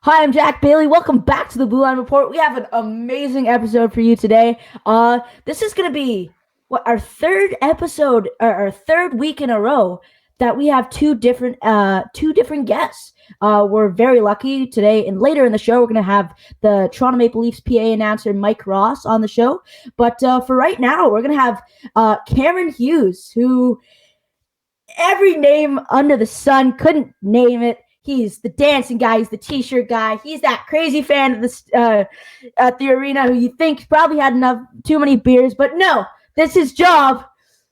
Hi, I'm Jack Bailey. Welcome back to the Blue Line Report. We have an amazing episode for you today. This is going to be our third episode, or our third week in a row that we have two different guests. We're very lucky today, and later in the show, we're going to have the Toronto Maple Leafs PA announcer Mike Ross on the show. But for right now, we're going to have Cameron Hughes, who every name under the sun couldn't name it. He's the dancing guy. He's the t-shirt guy. He's that crazy fan of the at the arena who you think probably had too many beers, but no, this is his job.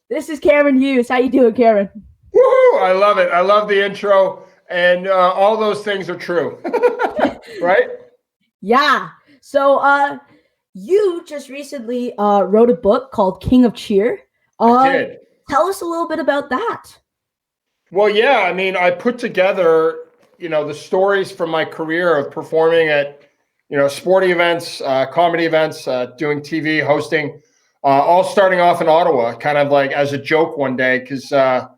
This is Cameron Hughes. How you doing, Cameron? Woo! I love it. I love the intro, and all those things are true, right? Yeah. So, you just recently wrote a book called King of Cheer. I did. Tell us a little bit about that. Well, yeah. I mean, I put together, the stories from my career of performing at, sporting events, comedy events, doing TV, hosting, all starting off in Ottawa, kind of like as a joke one day, because I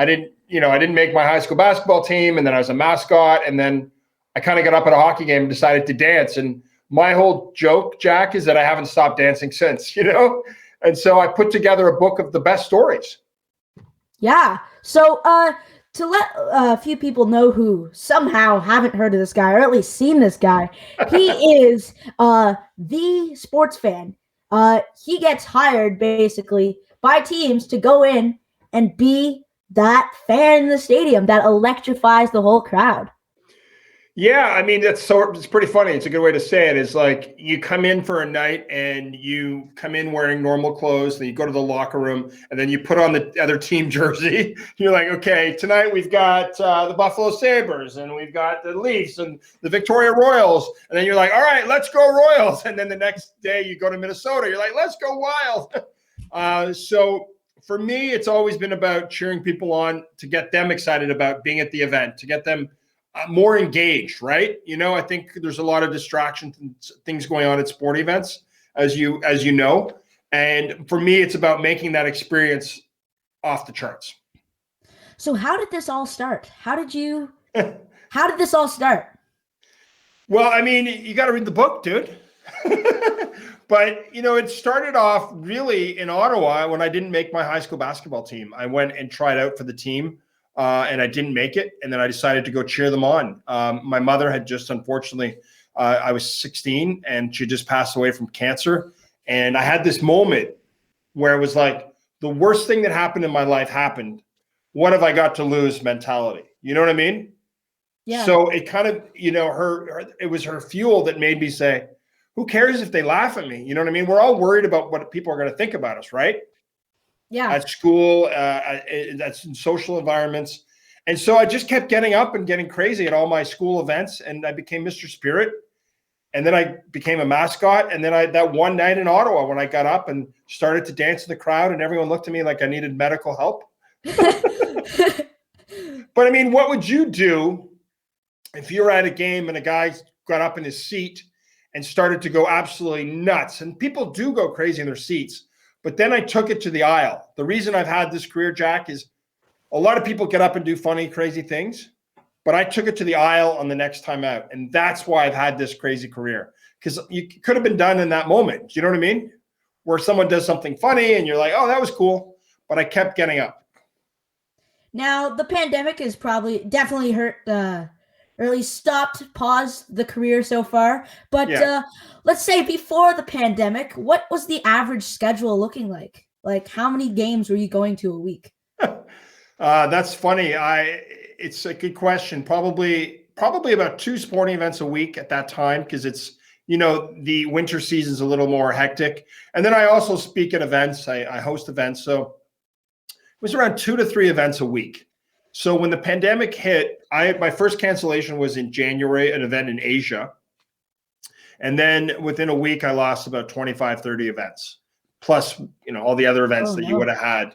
didn't make my high school basketball team, and then I was a mascot, and then I kind of got up at a hockey game and decided to dance. And my whole joke, Jack, is that I haven't stopped dancing since, And so I put together a book of the best stories. Yeah. So, to let a few people know who somehow haven't heard of this guy, or at least seen this guy, he is the sports fan. He gets hired basically by teams to go in and be that fan in the stadium that electrifies the whole crowd. Yeah, I mean, it's pretty funny. It's a good way to say it. Is like you come in for a night and you come in wearing normal clothes, then you go to the locker room and then you put on the other team jersey. You're like, okay, tonight we've got the Buffalo Sabres and we've got the Leafs and the Victoria Royals. And then you're like, all right, let's go Royals. And then the next day you go to Minnesota. You're like, let's go Wild. So for me, it's always been about cheering people on to get them excited about being at the event, to get them more engaged, right? I think there's a lot of distractions and things going on at sport events, as you know. And for me, it's about making that experience off the charts. So how did this all start? How did this all start? Well, I mean, you got to read the book, dude. But, it started off really in Ottawa when I didn't make my high school basketball team. I went and tried out for the team. And I didn't make it. And then I decided to go cheer them on. My mother had just, unfortunately, I was 16 and she just passed away from cancer. And I had this moment where it was like the worst thing that happened in my life happened. What have I got to lose mentality? You know what I mean? Yeah. So it kind of, it was her fuel that made me say, who cares if they laugh at me? You know what I mean? We're all worried about what people are going to think about us, right? Yeah. At school, that's in social environments. And so I just kept getting up and getting crazy at all my school events. And I became Mr. Spirit. And then I became a mascot. And then that one night in Ottawa, when I got up and started to dance in the crowd and everyone looked at me like I needed medical help. But I mean, what would you do if you were at a game and a guy got up in his seat and started to go absolutely nuts? And people do go crazy in their seats. But then I took it to the aisle. The reason I've had this career, Jack, is a lot of people get up and do funny, crazy things, but I took it to the aisle on the next time out. And that's why I've had this crazy career, because you could have been done in that moment. Do you know what I mean? Where someone does something funny and you're like, oh, that was cool. But I kept getting up. Now, the pandemic has definitely hurt, or at least paused the career so far. But Yeah. Let's say before the pandemic, what was the average schedule looking like? Like, how many games were you going to a week? That's funny. It's a good question. Probably about 2 sporting events a week at that time, because it's, the winter season's a little more hectic. And then I also speak at events. I host events. So it was around 2 to 3 events a week. So when the pandemic hit, my first cancellation was in January, an event in Asia. And then within a week, I lost about 25, 30 events, plus, all the other events you would have had,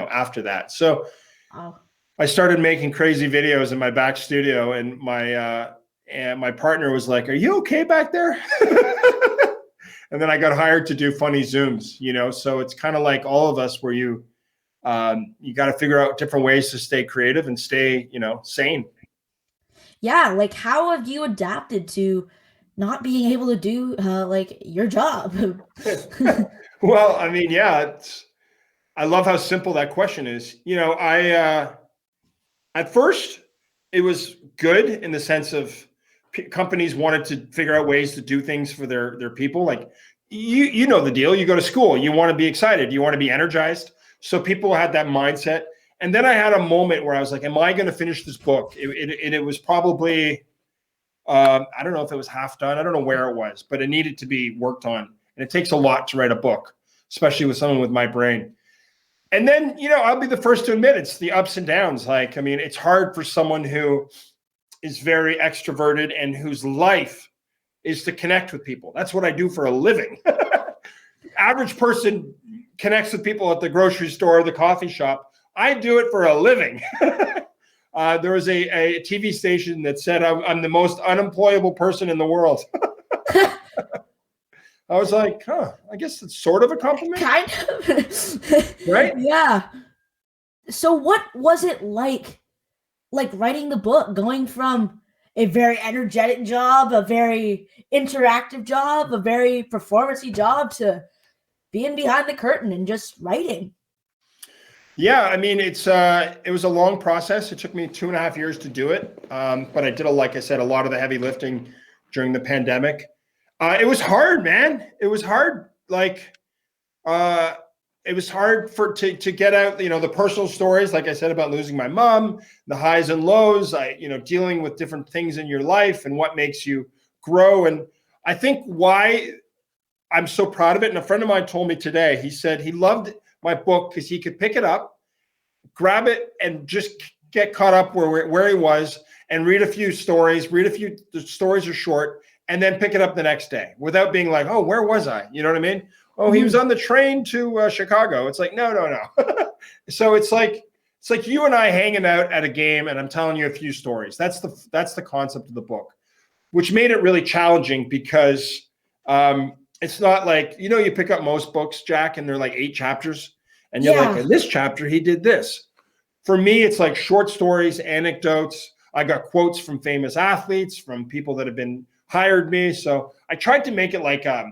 after that. So I started making crazy videos in my back studio, and my partner was like, "Are you okay back there?" And then I got hired to do funny Zooms, so it's kind of like all of us, where you got to figure out different ways to stay creative and stay, sane. Yeah, like how have you adapted to not being able to do like your job? Well, I mean, yeah, I love how simple that question is. At first, it was good in the sense of companies wanted to figure out ways to do things for their people. Like you know the deal. You go to school, you want to be excited, you want to be energized. So people had that mindset. And then I had a moment where I was like, "Am I going to finish this book?" It was probably I don't know if it was half done. I don't know where it was, but it needed to be worked on. And it takes a lot to write a book, especially with someone with my brain. And then, I'll be the first to admit it's the ups and downs. Like, I mean, it's hard for someone who is very extroverted and whose life is to connect with people. That's what I do for a living. Average person connects with people at the grocery store, the coffee shop. I do it for a living. There was a TV station that said I'm the most unemployable person in the world. I was like, I guess it's sort of a compliment, Kind of. right? Yeah. So what was it like writing the book, going from a very energetic job, a very interactive job, a very performancey job to being behind the curtain and just writing? Yeah, I mean, it was a long process. It took me 2.5 years to do it, but I did, like I said, a lot of the heavy lifting during the pandemic. It was hard, man. It was hard. Like, it was hard to get out, the personal stories, like I said, about losing my mom, the highs and lows, dealing with different things in your life and what makes you grow. And I think why I'm so proud of it. And a friend of mine told me today, he said he loved my book because he could pick it up, grab it, and just get caught up where he was and read a few stories, the stories are short, and then pick it up the next day without being like, oh, where was I? You know what I mean? Oh, he was on the train to Chicago. It's like, no. So it's like you and I hanging out at a game, and I'm telling you a few stories. That's the concept of the book, which made it really challenging because it's not like, you pick up most books, Jack, and they're like 8 chapters, and you're like, Yeah. in this chapter, he did this. For me, it's like short stories, anecdotes. I got quotes from famous athletes, from people that have been hired me. So I tried to make it like a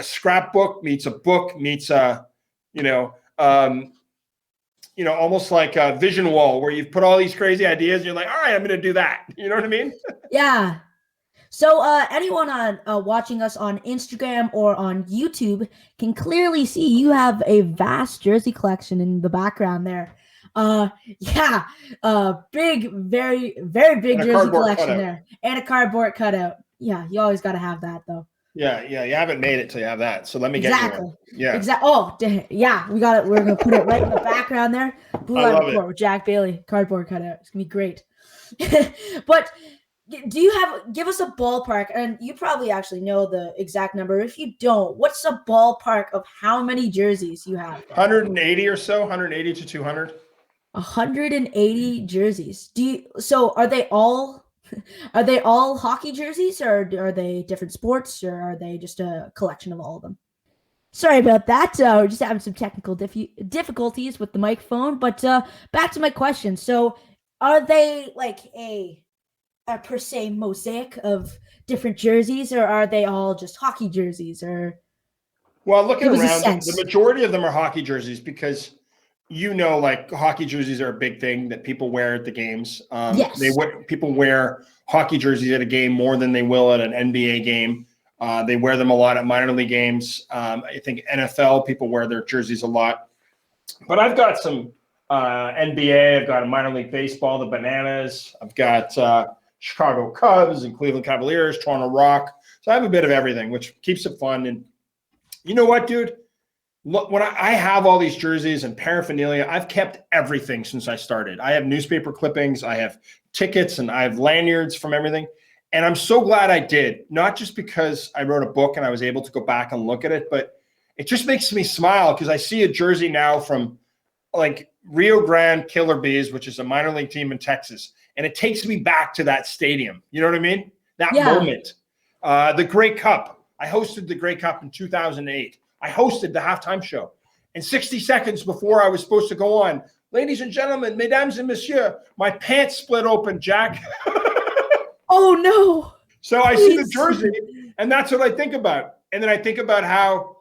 scrapbook meets a book meets you know, um, almost like a vision wall where you've put all these crazy ideas and you're like, all right, I'm going to do that. You know what I mean? Yeah. So anyone on watching us on Instagram or on YouTube can clearly see you have a vast jersey collection in the background there. Yeah, big, very, very big And a jersey cardboard collection cutout. there, and a cardboard cutout. Yeah, you always got to have that though. Yeah. You haven't made it till you have that. So let me get you one. Exactly. Yeah. Oh, yeah, we got it. We're gonna put it right in the background there. Blue I Line love it. Report with Jack Bailey, cardboard cutout. It's gonna be great. But do you give us a ballpark? And you probably actually know the exact number. If you don't, what's the ballpark of how many jerseys you have? 180 or so, 180 to 200. 180 jerseys. So are they all hockey jerseys, or are they different sports, or are they just a collection of all of them? Sorry about that. We're just having some technical difficulties with the microphone. But back to my question. So, are they like a per se mosaic of different jerseys, or are they all just hockey jerseys? Or Well, looking give us a around, the sense. majority of them are hockey jerseys because like hockey jerseys are a big thing that people wear at the games. Yes. People wear hockey jerseys at a game more than they will at an NBA game. They wear them a lot at minor league games. I think NFL people wear their jerseys a lot. But I've got some NBA. I've got a minor league baseball, the Bananas. I've got Chicago Cubs and Cleveland Cavaliers, Toronto Rock. So I have a bit of everything, which keeps it fun. And you know what, dude? Look, when I have all these jerseys and paraphernalia, I've kept everything since I started. I have newspaper clippings, I have tickets, and I have lanyards from everything. And I'm so glad I did, not just because I wrote a book and I was able to go back and look at it, but it just makes me smile because I see a jersey now from like Rio Grande Killer Bees, which is a minor league team in Texas. And it takes me back to that stadium. You know what I mean? That Yeah. moment. The Grey Cup. I hosted the Grey Cup in 2008. I hosted the halftime show. And 60 seconds before I was supposed to go on, ladies and gentlemen, mesdames and messieurs, my pants split open, Jack. Oh no. So I see the Please. jersey, and that's what I think about. And then I think about how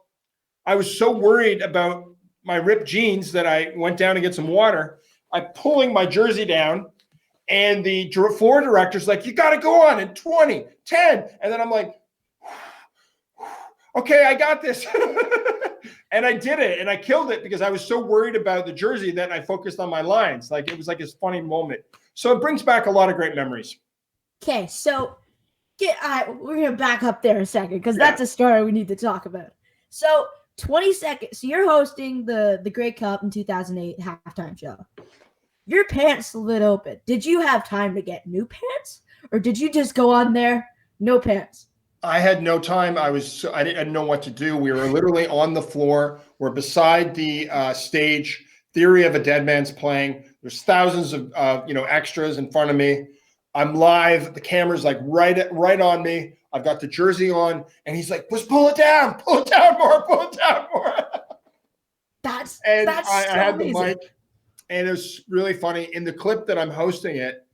I was so worried about my ripped jeans that I went down to get some water. I'm pulling my jersey down, and the floor director's like, you got to go on in 20, 10. And then I'm like, okay, I got this. And I did it, and I killed it because I was so worried about the jersey that I focused on my lines. Like, it was like this funny moment. So it brings back a lot of great memories. Okay, so we're gonna back up there a second because that's a story we need to talk about. So 20 seconds. So you're hosting the Grey Cup in 2008 halftime show. Your pants slid open. Did you have time to get new pants, or did you just go on there no pants? I had no time. I didn't know what to do. We were literally on the floor. We're beside the stage. Theory of a Dead Man's playing. There's thousands of extras in front of me. I'm live. The camera's like right on me. I've got the jersey on, and he's like, "Just pull it down more, pull it down more." I had the mic, and it was really funny. In the clip that I'm hosting it,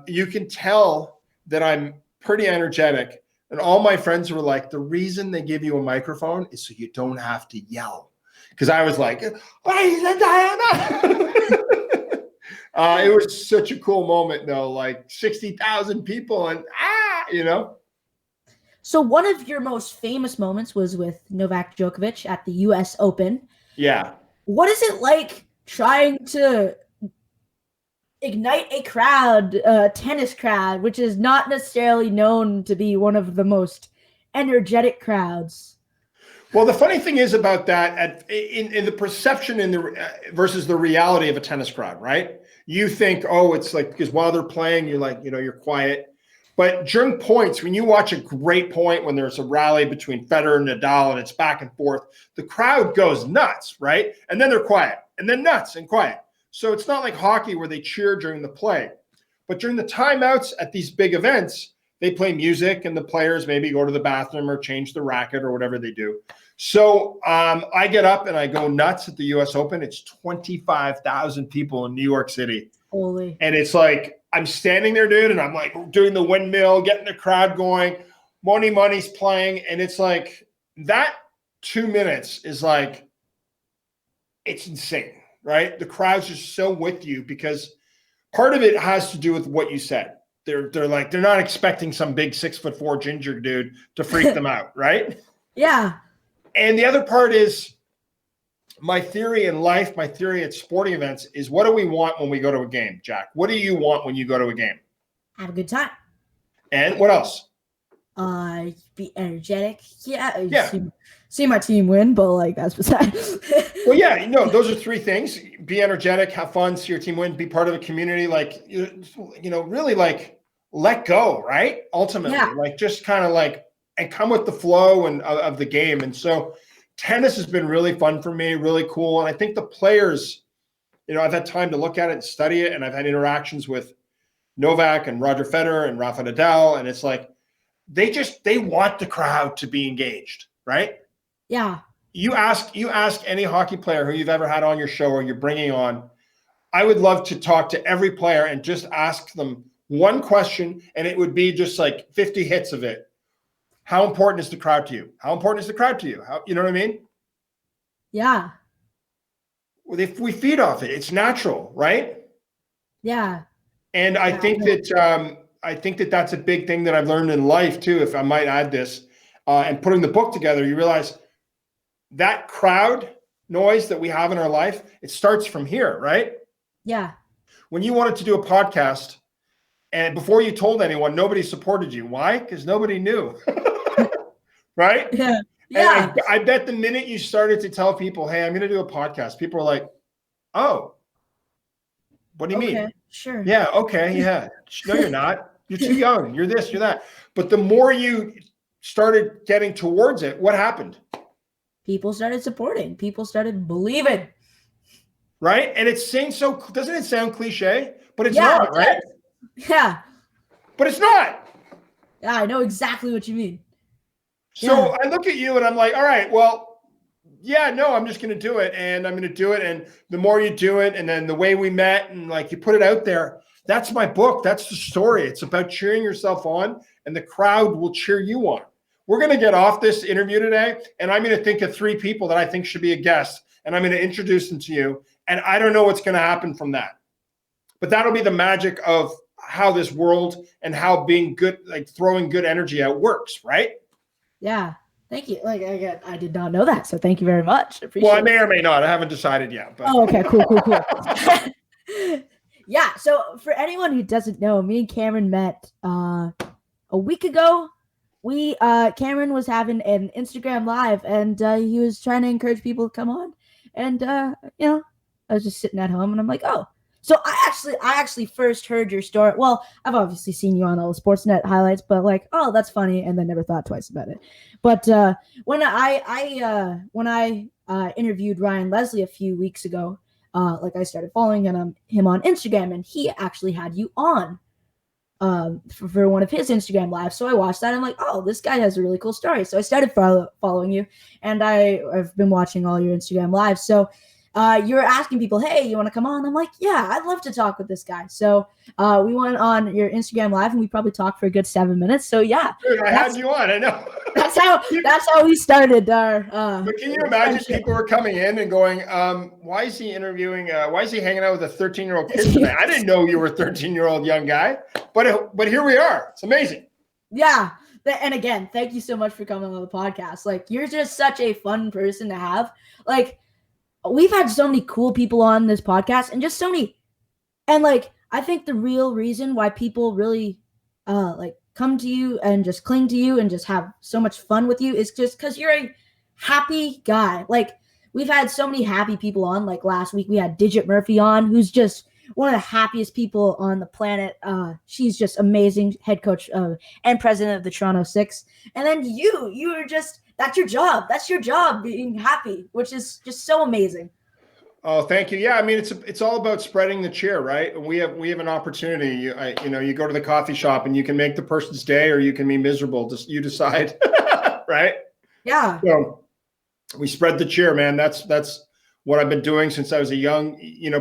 you can tell that I'm pretty energetic, and all my friends were like, "The reason they give you a microphone is so you don't have to yell," because I was like, "Ladies and Diana." It was such a cool moment, though. Like 60,000 people, and So one of your most famous moments was with Novak Djokovic at the U.S. Open. Yeah. What is it like trying to ignite a crowd, a tennis crowd, which is not necessarily known to be one of the most energetic crowds? Well, the funny thing is about that, in the perception versus the reality of a tennis crowd, right? You think, oh, it's like, because while they're playing, you're like, you're quiet. But during points, when you watch a great point, when there's a rally between Federer and Nadal and it's back and forth, the crowd goes nuts, right? And then they're quiet, and then nuts and quiet. So it's not like hockey where they cheer during the play. But during the timeouts at these big events, they play music, and the players maybe go to the bathroom or change the racket or whatever they do. So I get up and I go nuts at the U.S. Open. It's 25,000 people in New York City. Holy. And it's like, I'm standing there, dude, and I'm like doing the windmill, getting the crowd going. Money's playing. And it's like, that 2 minutes is like, it's insane, right? The crowd's just so with you, because part of it has to do with what you said. They're not expecting some big 6'4" ginger dude to freak them out, right? Yeah. And the other part is my theory in life, my theory at sporting events is, what do we want when we go to a game, Jack? What do you want when you go to a game? Have a good time. And what else? Be energetic. Yeah. See my team win, but like that's besides. Well, yeah, those are three things. Be energetic, have fun, see your team win, be part of a community, like, really like let go, right? Ultimately, like just kind of like, and come with the flow and of the game. And so tennis has been really fun for me, really cool. And I think the players, I've had time to look at it and study it, and I've had interactions with Novak and Roger Federer and Rafa Nadal, and it's like, they want the crowd to be engaged, right? Yeah. You ask any hockey player who you've ever had on your show or you're bringing on, I would love to talk to every player and just ask them one question, and it would be just like 50 hits of it. How important is the crowd to you? How important is the crowd to you? You know what I mean? Yeah. Well, if we feed off it, it's natural, right? Yeah. And I think that that's a big thing that I've learned in life too, if I might add this. And putting the book together, you realize that crowd noise that we have in our life, it starts from here, right? Yeah. When you wanted to do a podcast, and before you told anyone, nobody supported you. Why? Because nobody knew. Right? Yeah. Yeah. And I bet the minute you started to tell people, hey, I'm going to do a podcast, people are like, oh, what do you mean? Sure. Yeah. Okay. Yeah. No, you're not. You're too young. You're this, you're that. But the more you started getting towards it, what happened? People started supporting. People started believing. Right? And doesn't it sound cliche? But it's not, right? Yeah. But it's not. Yeah, I know exactly what you mean. So I look at you and I'm like, all right, well, yeah, no, I'm just going to do it, and I'm going to do it. And the more you do it, and then the way we met, and like you put it out there, that's my book. That's the story. It's about cheering yourself on, and the crowd will cheer you on. We're going to get off this interview today, and I'm going to think of 3 people that I think should be a guest, and I'm going to introduce them to you. And I don't know what's going to happen from that, but that'll be the magic of how this world and how being good, like throwing good energy out, works, right? Yeah. Thank you. Like I did not know that, so thank you very much. Well, I Appreciate may it. or may not. I haven't decided yet. But Oh, okay, cool. Yeah. So for anyone who doesn't know, me and Cameron met a week ago. We Cameron was having an Instagram live, and he was trying to encourage people to come on. And I was just sitting at home, and I'm like, oh. So I actually first heard your story. Well, I've obviously seen you on all the Sportsnet highlights, but like, oh, that's funny, and then never thought twice about it. But when I interviewed Ryan Leslie a few weeks ago, like I started following him on Instagram, and he actually had you on for one of his Instagram lives. So I watched that. And I'm like, oh, this guy has a really cool story. So I started following you, and I've been watching all your Instagram lives. So you were asking people, hey, you want to come on? I'm like, yeah, I'd love to talk with this guy. So we went on your Instagram live, and we probably talked for a good 7 minutes. So yeah, dude, I had you on. I know. that's how we started our. But can you imagine friendship. people were coming in and going, why is he interviewing? Why is he hanging out with a 13-year-old kid tonight? I didn't know you were a 13-year-old young guy, but here we are. It's amazing. Yeah. And again, thank you so much for coming on the podcast. Like, you're just such a fun person to have. Like, we've had so many cool people on this podcast, and just so many. And like, I think the real reason why people really like come to you and just cling to you and just have so much fun with you is just because you're a happy guy. Like, we've had so many happy people on. Like last week we had Digit Murphy on, who's just one of the happiest people on the planet. She's just amazing, head coach and president of the Toronto Six. And then you are just, that's your job. That's your job, being happy, which is just so amazing. Oh, thank you. Yeah, I mean, it's all about spreading the cheer, right? We have an opportunity. You go to the coffee shop and you can make the person's day, or you can be miserable. Just you decide, right? Yeah. So we spread the cheer, man. That's what I've been doing since I was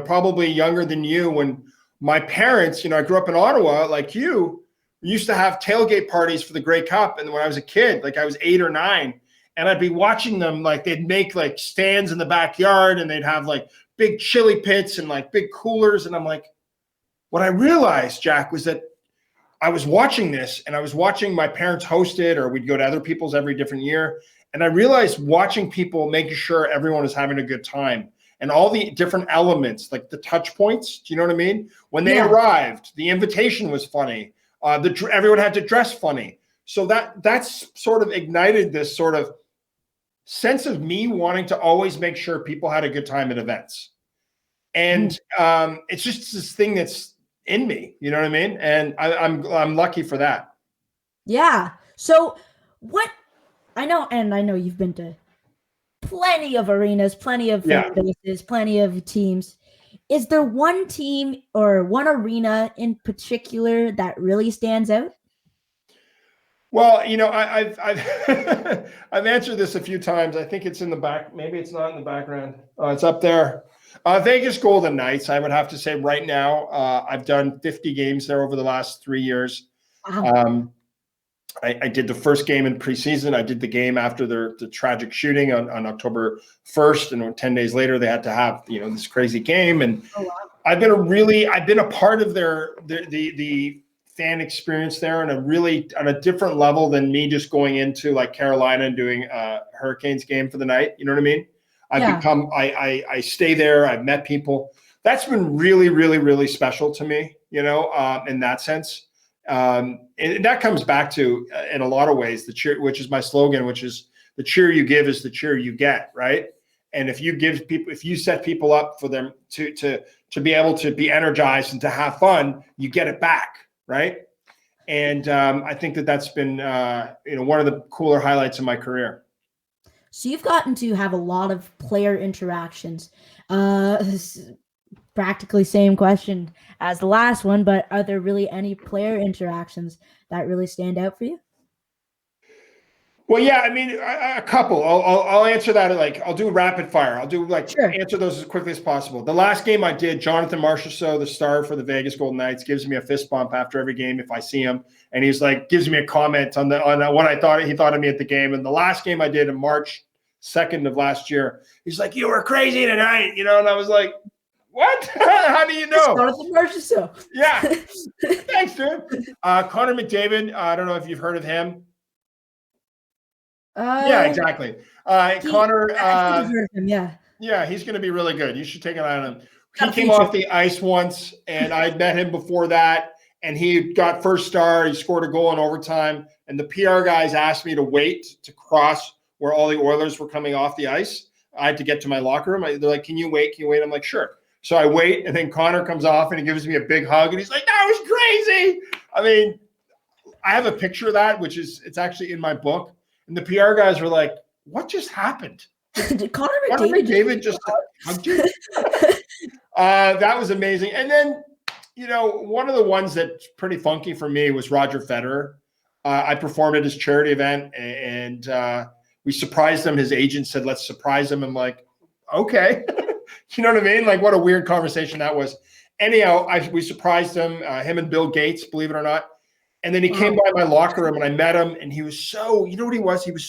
probably younger than you. When my parents, I grew up in Ottawa, like you, we used to have tailgate parties for the Grey Cup, and when I was a kid, like I was 8 or 9. And I'd be watching them, like they'd make like stands in the backyard, and they'd have like big chili pits and like big coolers. And I'm like, what I realized, Jack, was that I was watching this, and I was watching my parents host it, or we'd go to other people's every different year. And I realized watching people, making sure everyone is having a good time, and all the different elements, like the touch points. Do you know what I mean? When they arrived, the invitation was funny. Everyone had to dress funny. So that's sort of ignited this sort of sense of me wanting to always make sure people had a good time at events. And it's just this thing that's in me, you know what I mean? And I'm lucky for that. Yeah. So I know you've been to plenty of arenas, plenty of fan bases, plenty of teams. Is there one team or one arena in particular that really stands out? Well, I've I've answered this a few times. I think it's in the back. Maybe it's not in the background. It's up there. Vegas Golden Knights. I would have to say right now. I've done 50 games there over the last 3 years. Wow. I did the first game in preseason. I did the game after the tragic shooting on October 1st, and 10 days later they had to have this crazy game. And I've been a part of the fan experience there on a different level than me just going into like Carolina and doing a Hurricanes game for the night. You know what I mean? I stay there. I've met people. That's been really, really, really special to me, in that sense. And that comes back to, in a lot of ways, the cheer, which is my slogan, which is the cheer you give is the cheer you get. Right. And if you set people up for them to be able to be energized and to have fun, you get it back. Right. And I think that's been, one of the cooler highlights of my career. So you've gotten to have a lot of player interactions. Practically same question as the last one, but are there really any player interactions that really stand out for you? Well, yeah, I mean, a couple. I'll answer that. Like, I'll do rapid fire. I'll do like Sure. answer those as quickly as possible. The last game I did, Jonathan Marchessault, the star for the Vegas Golden Knights, gives me a fist bump after every game if I see him, and he's like gives me a comment on what I thought he thought of me at the game. And the last game I did in March 2nd of last year, he's like, "You were crazy tonight," and I was like, "What? How do you know?" Jonathan Marchessault. Yeah, thanks, dude. Connor McDavid. I don't know if you've heard of him. Yeah, exactly. Connor, I think I've heard of him. Yeah. yeah, he's going to be really good. You should take an eye on him. He Got a came future. off the ice once, and I met him before that, and he got first star. He scored a goal in overtime, and the PR guys asked me to wait to cross where all the Oilers were coming off the ice. I had to get to my locker room. They're like, "Can you wait? Can you wait?" I'm like, "Sure." So I wait, and then Connor comes off, and he gives me a big hug, and he's like, "That was crazy." I mean, I have a picture of that, it's actually in my book. And the PR guys were like, "What just happened?" Did Connor McDavid just hugged you? That was amazing. And then, one of the ones that's pretty funky for me was Roger Federer. I performed at his charity event, and we surprised him. His agent said, "Let's surprise him." I'm like, "Okay." You know what I mean? Like, what a weird conversation that was. Anyhow, we surprised him and Bill Gates, believe it or not. And then he came by my locker room, and I met him, and he was so, you know what he was? He was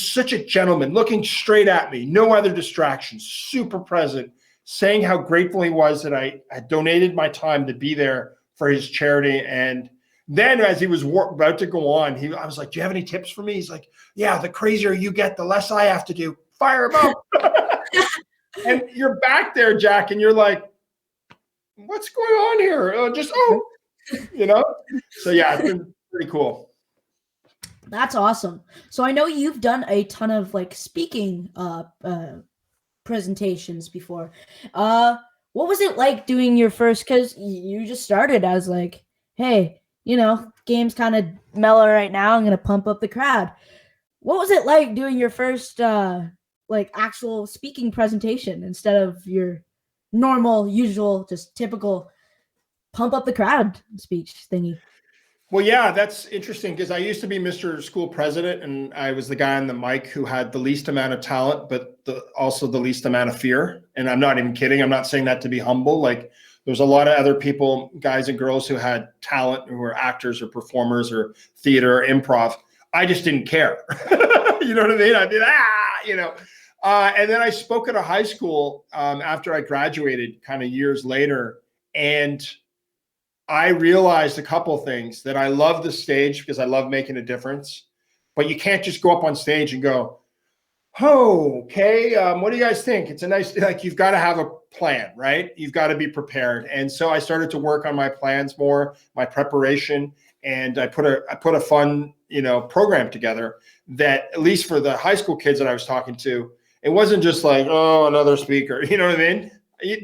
such a gentleman, looking straight at me, no other distractions, super present, saying how grateful he was that I had donated my time to be there for his charity. And then as he was about to go on, I was like, "Do you have any tips for me?" He's like, "Yeah, the crazier you get, the less I have to do. Fire him up." And you're back there, Jack, and you're like, "What's going on here?" So yeah, it's been pretty cool. That's awesome. So I know you've done a ton of like speaking presentations before. What was it like doing your first, because you just started as like, hey, game's kind of mellow right now, I'm gonna pump up the crowd. What was it like doing your first like actual speaking presentation instead of your normal, usual, just typical pump up the crowd speech thingy? Well, yeah, that's interesting because I used to be Mr. School President, and I was the guy on the mic who had the least amount of talent, but also the least amount of fear. And I'm not even kidding. I'm not saying that to be humble. Like, there's a lot of other people, guys and girls, who had talent, who were actors or performers or theater or improv. I just didn't care. You know what I mean? I did, and then I spoke at a high school after I graduated kind of years later. And I realized a couple things: that I love the stage because I love making a difference, but you can't just go up on stage and go, "Oh, okay, what do you guys think?" It's a nice, like, you've got to have a plan, right? You've got to be prepared. And so I started to work on my plans more, my preparation, and I put a fun, program together that, at least for the high school kids that I was talking to, it wasn't just like, "Oh, another speaker." You know what I mean?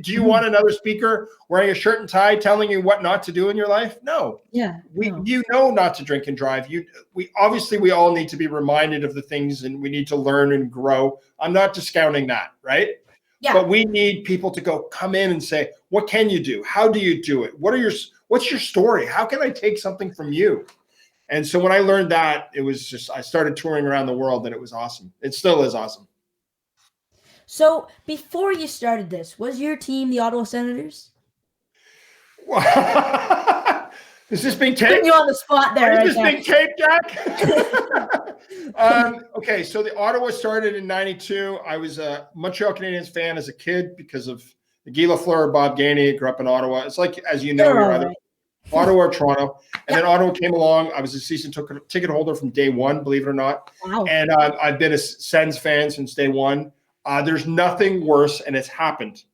Do you want another speaker wearing a shirt and tie telling you what not to do in your life? No. Yeah. Not to drink and drive. We all need to be reminded of the things, and we need to learn and grow. I'm not discounting that, right? Yeah. But we need people to come in and say, "What can you do? How do you do it? What's your story? How can I take something from you?" And so when I learned that, it was just, I started touring around the world, and it was awesome. It still is awesome. So before you started this, was your team the Ottawa Senators? Is this being taped? Putting you on the spot there. Is this being taped, Jack? Okay, so the Ottawa started in '92. I was a Montreal Canadiens fan as a kid because of Guy Lafleur, Bob Gainey. Grew up in Ottawa. It's like, as you know, you're either Ottawa or Toronto. And then Ottawa came along. I was a season ticket holder from day one, believe it or not. Wow. And I've been a Sens fan since day one. There's nothing worse, and it's happened.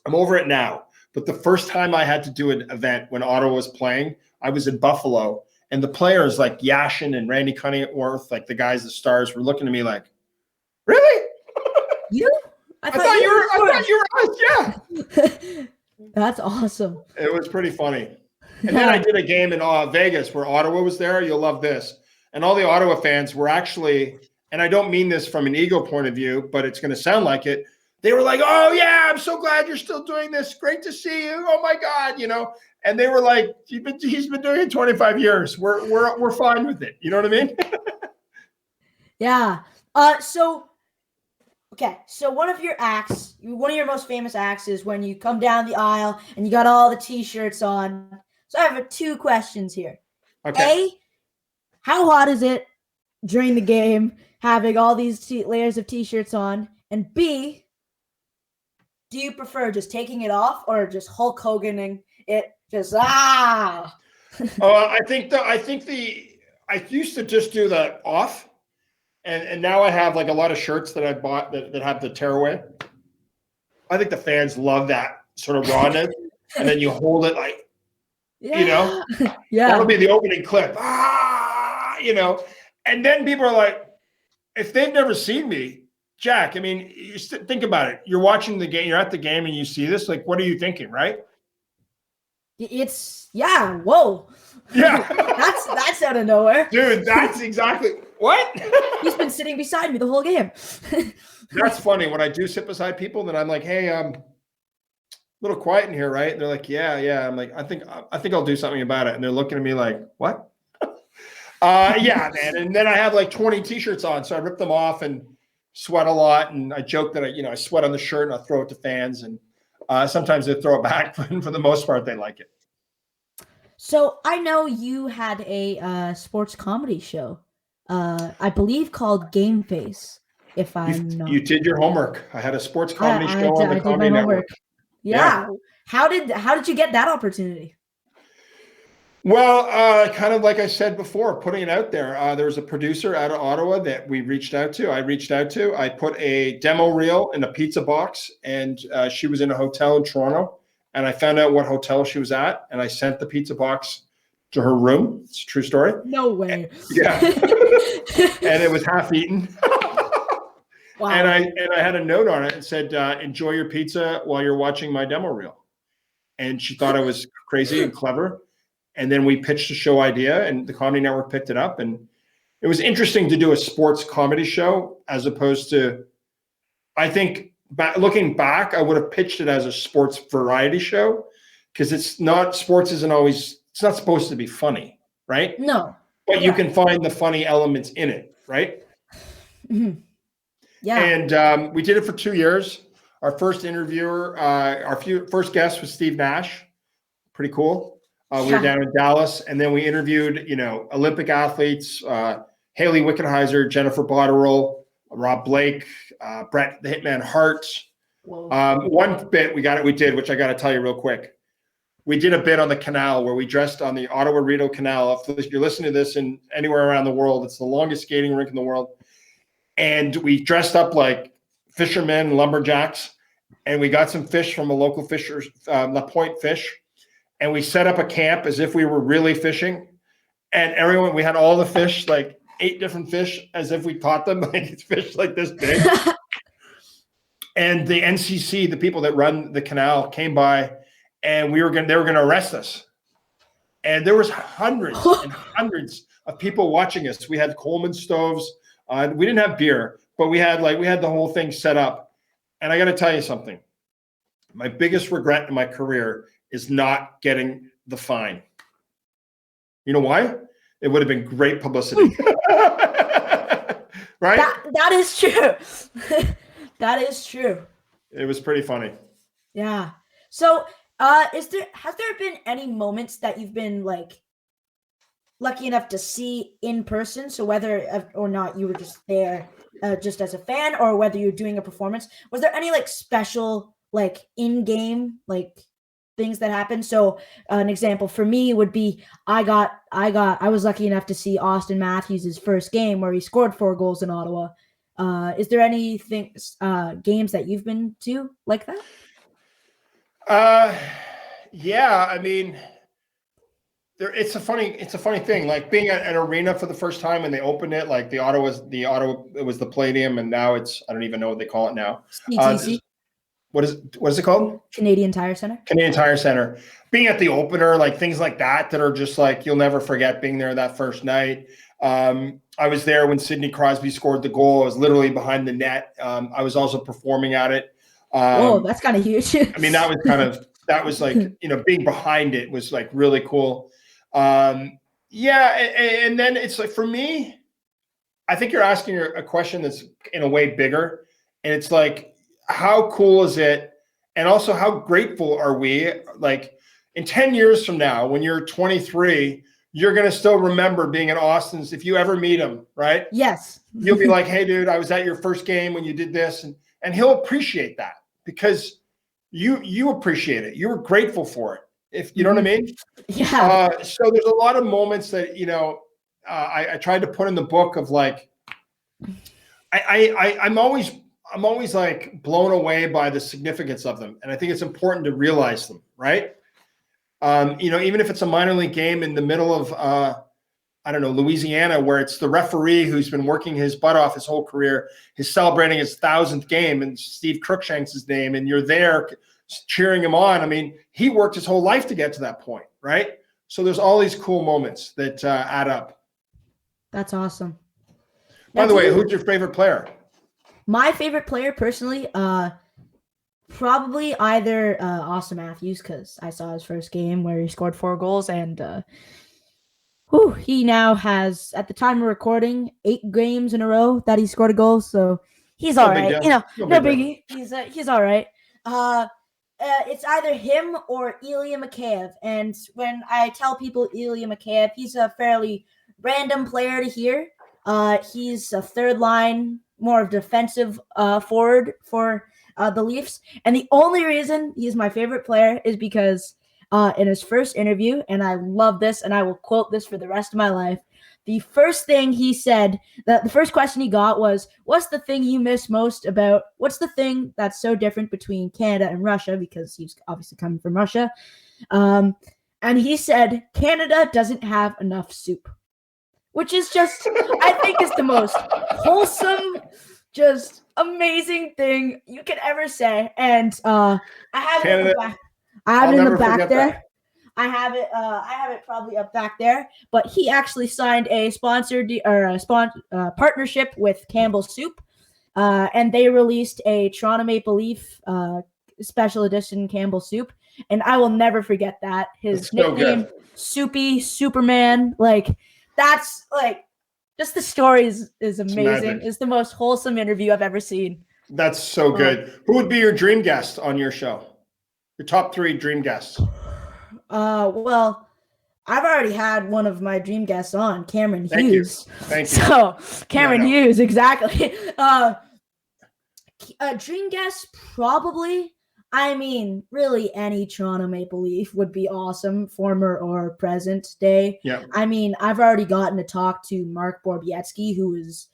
I'm over it now. But the first time I had to do an event when Ottawa was playing, I was in Buffalo, and the players like Yashin and Randy Cunningworth, like the guys, the stars, were looking at me like, "Really? You? I thought you were us." Yeah. That's awesome. It was pretty funny. And then I did a game in Vegas where Ottawa was there. You'll love this. And all the Ottawa fans were actually, and I don't mean this from an ego point of view, but it's going to sound like it, they were like, "Oh yeah, I'm so glad you're still doing this. Great to see you. Oh my God, you know." And they were like, "He's been doing it 25 years. We're fine with it." You know what I mean? Yeah. So okay, so one of your your most famous acts is when you come down the aisle and you got all the t-shirts on. So I have two questions here. Okay. A, how hot is it during the game having all these layers of t-shirts on? And B, do you prefer just taking it off or just Hulk Hoganing it? Just I used to just do the off, and now I have like a lot of shirts that I bought that have the tearaway. I think the fans love that sort of rawness, and then you hold it like, you know, yeah, that'll yeah. be the opening clip. You know, and then people are like, if they've never seen me, Jack, I mean, think about it. You're watching the game, you're at the game, and you see this. Like, what are you thinking, right? It's yeah. Whoa, Yeah, that's out of nowhere, dude. That's exactly what. He's been sitting beside me the whole game. That's funny. When I do sit beside people, then I'm like, "Hey, a little quiet in here, right?" And they're like, "Yeah, yeah." I'm like, I think I'll do something about it." And they're looking at me like, "What?" Yeah, man. And then I have like 20 t-shirts on, so I rip them off and sweat a lot. And I joke that I sweat on the shirt and I throw it to fans, and sometimes they throw it back, but for the most part, they like it. So I know you had a sports comedy show, I believe called Game Face. If I'm not, You did your homework. I had a sports comedy show on the I did my Comedy Network. homework. Yeah. Yeah. How did you get that opportunity? Well, kind of like I said before, putting it out there. There was a producer out of Ottawa that we reached out to. I put a demo reel in a pizza box, and she was in a hotel in Toronto. And I found out what hotel she was at, and I sent the pizza box to her room. It's a true story. No way. Yeah, and it was half eaten. Wow. And I had a note on it and said, "Enjoy your pizza while you're watching my demo reel." And she thought I was crazy and clever. And then we pitched a show idea, and the Comedy Network picked it up. And it was interesting to do a sports comedy show as opposed to, I think, looking back, I would have pitched it as a sports variety show, because it's not supposed to be funny, right? No. But you can find the funny elements in it, right? Mm-hmm. Yeah. And we did it for 2 years. Our first interviewer, first guest was Steve Nash. Pretty cool. We were down in Dallas, and then we interviewed, Olympic athletes, Haley Wickenheiser, Jennifer Botterill, Rob Blake, Brett the Hitman Hart. One bit we did, which I got to tell you real quick. We did a bit on the canal where we dressed on the Ottawa Rideau Canal. If you're listening to this in anywhere around the world, it's the longest skating rink in the world. And we dressed up like fishermen and lumberjacks, and we got some fish from a local fisher, La Pointe Fish. And we set up a camp as if we were really fishing. And we had all the fish, like 8 different fish, as if we caught them, like it's fish like this big. And the NCC, the people that run the canal, came by, and they were going to arrest us. And there was hundreds and hundreds of people watching us. We had Coleman stoves. We didn't have beer, but we had the whole thing set up. And I got to tell you something. My biggest regret in my career is not getting the fine. You know why? It would have been great publicity. Right? That is true. That is true. It was pretty funny. Yeah. So, has there been any moments that you've been like lucky enough to see in person? So whether or not you were just there just as a fan, or whether you're doing a performance, was there any like special like in-game like things that happened? So an example for me would be I was lucky enough to see Austin Matthews' first game where he scored 4 goals in Ottawa. Is there anything games that you've been to like that? Yeah, I mean, it's a funny thing, like being at an arena for the first time and they opened it, like it was the Palladium, and now it's, I don't even know what they call it now. CTC. What is it called? Canadian Tire Center. Canadian Tire Center. Being at the opener, like things like that are just like, you'll never forget being there that first night. I was there when Sidney Crosby scored the goal. I was literally behind the net. I was also performing at it. Whoa, that's kind of huge. I mean, that was like, being behind it was like really cool. Yeah. And then it's like, for me, I think you're asking a question that's in a way bigger. And it's like, how cool is it? And also, how grateful are we? Like, in 10 years from now, when you're 23, you're going to still remember being in Austin's. If you ever meet him, right? Yes. You'll be like, hey, dude, I was at your first game when you did this. And he'll appreciate that because you appreciate it. You were grateful for it. If you know what I mean? Yeah. So there's a lot of moments that, I tried to put in the book of like, I'm always like blown away by the significance of them. And I think it's important to realize them, right? Even if it's a minor league game in the middle of, I don't know, Louisiana, where it's the referee who's been working his butt off his whole career, he's celebrating his 1,000th game, and Steve Cruikshank's name, and you're there cheering him on. I mean, he worked his whole life to get to that point, right? So there's all these cool moments that add up. That's awesome. By the way, who's your favorite player? My favorite player, personally, probably either Austin Matthews, because I saw his first game where he scored 4 goals, and he now has, at the time of recording, 8 games in a row that he scored a goal. So he's all right. No biggie. He's all right. It's either him or Ilya Mikheyev. And when I tell people Ilya Mikheyev, he's a fairly random player to hear. He's a third line, more of defensive forward for the Leafs. And the only reason he's my favorite player is because in his first interview, and I love this, and I will quote this for the rest of my life, the first thing he said, the first question he got was, what's the thing you miss most about, what's the thing that's so different between Canada and Russia, because he's obviously coming from Russia. And he said, Canada doesn't have enough soup, which is just, I think is the most wholesome, just amazing thing you could ever say. And I have Canada, it in the back. I have it in the back there. That. I have it probably up back there. But he actually signed a partnership with Campbell Soup, and they released a Toronto Maple Leaf special edition Campbell Soup, and I will never forget that. His nickname, Soupy Superman, like that's like just the story is amazing. It's the most wholesome interview I've ever seen. That's so good. Who would be your dream guest on your show? Your top 3 dream guests. Well, I've already had one of my dream guests on, Cameron Hughes. Thank you. So Cameron Hughes, exactly. Dream guest, probably. I mean, really, any Toronto Maple Leaf would be awesome, former or present day. Yeah. I mean, I've already gotten to talk to Mark Borowiecki, who is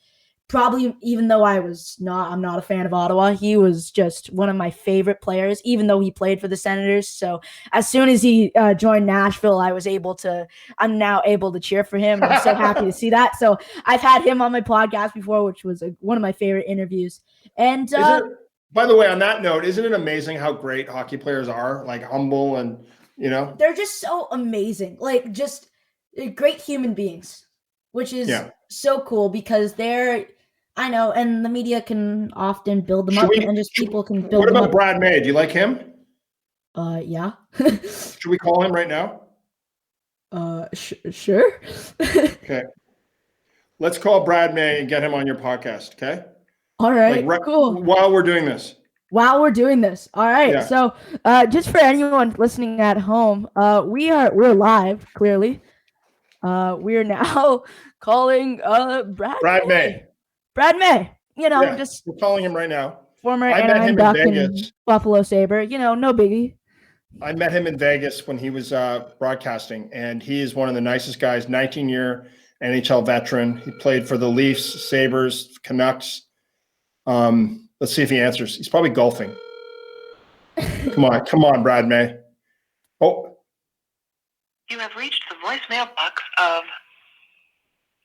probably, even though I'm not a fan of Ottawa, he was just one of my favorite players, even though he played for the Senators. So as soon as he joined Nashville, I'm now able to cheer for him. I'm so happy to see that. So I've had him on my podcast before, which was one of my favorite interviews. And by the way, on that note, isn't it amazing how great hockey players are? Like humble and, they're just so amazing. Like just great human beings, which is so cool because I know, and the media can often build them up, and just people can build them up. What about Brad May? Do you like him? Yeah. Should we call him right now? Sure. Okay. Let's call Brad May and get him on your podcast, okay? All right, cool. While we're doing this. All right. Yeah. So, just for anyone listening at home, we're live. Clearly, we're now calling Brad May. Brad May. Just we're calling him right now. Former Anaheim Duck and Buffalo Sabre. No biggie. I met him in Vegas when he was broadcasting, and he is one of the nicest guys. 19-year NHL veteran. He played for the Leafs, Sabres, Canucks. Let's see if he answers. He's probably golfing. Come on, Brad May. Oh. You have reached the voicemail box of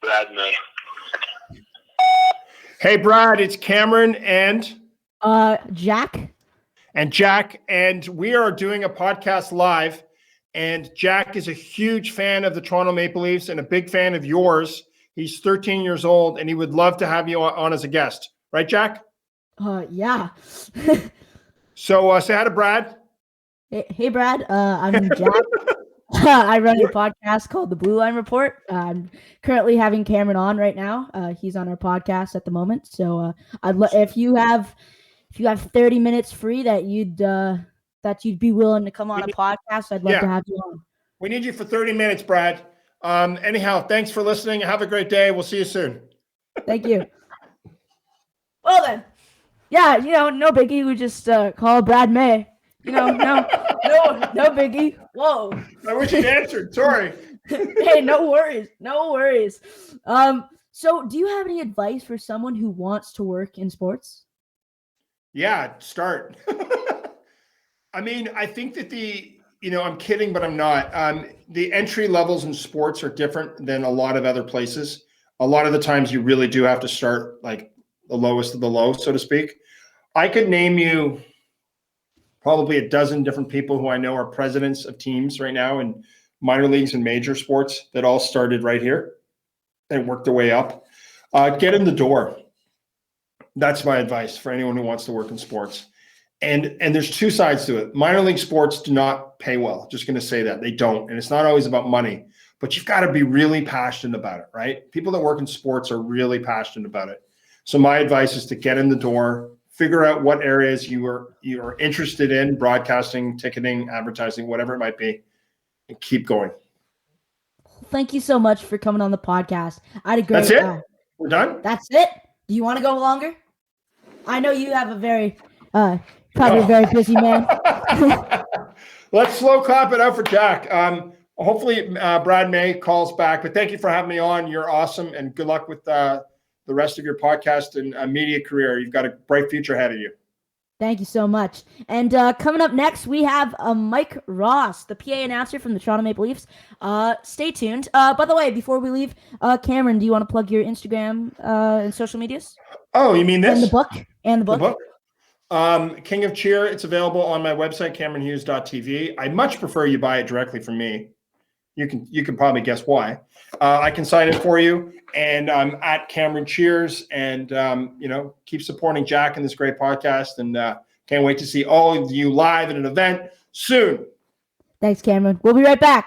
Brad May. Hey, Brad, it's Cameron and Jack. And we are doing a podcast live. And Jack is a huge fan of the Toronto Maple Leafs and a big fan of yours. He's 13 years old, and he would love to have you on as a guest. Right, Jack? Yeah. So say hi to Brad. Hey Brad. I'm Jack. I run a podcast called The Blue Line Report. I'm currently having Cameron on right now. He's on our podcast at the moment. So if you have 30 minutes free that you'd be willing to come on a podcast, I'd love to have you on. We need you for 30 minutes, Brad. Anyhow, thanks for listening. Have a great day. We'll see you soon. Thank you. Well then, yeah, no biggie. We just call Brad May. No biggie. Whoa. I wish you'd answered. Sorry. Hey, no worries. So do you have any advice for someone who wants to work in sports? Yeah, start. I mean, I think that I'm kidding, but I'm not. The entry levels in sports are different than a lot of other places. A lot of the times you really do have to start like the lowest of the low, so to speak. I could name you probably a dozen different people who I know are presidents of teams right now in minor leagues and major sports that all started right here and worked their way up. Get in the door. That's my advice for anyone who wants to work in sports. And there's two sides to it. Minor league sports do not pay well. Just going to say that. They don't. And it's not always about money, but you've got to be really passionate about it, right? People that work in sports are really passionate about it. So my advice is to get in the door, figure out what areas you are interested in, broadcasting, ticketing, advertising, whatever it might be, and keep going. Thank you so much for coming on the podcast. I had a great. That's it? We're done? That's it? Do you want to go longer? I know you have a very, probably a very busy man. Let's slow clap it out for Jack. Hopefully Brad May calls back, but thank you for having me on. You're awesome, and good luck with the rest of your podcast and media career. You've got a bright future ahead of you. Thank you so much. And coming up next, we have Mike Ross, the PA announcer from the Toronto Maple Leafs. Stay tuned. By the way, before we leave, Cameron, do you want to plug your Instagram and social medias? Oh, you mean this? And the book. King of Cheer. It's available on my website, CameronHughes.tv. I much prefer you buy it directly from me. You can probably guess why. I can sign it for you, and I'm at Cameron Cheers, and keep supporting Jack in this great podcast, and can't wait to see all of you live at an event soon. Thanks, Cameron. We'll be right back.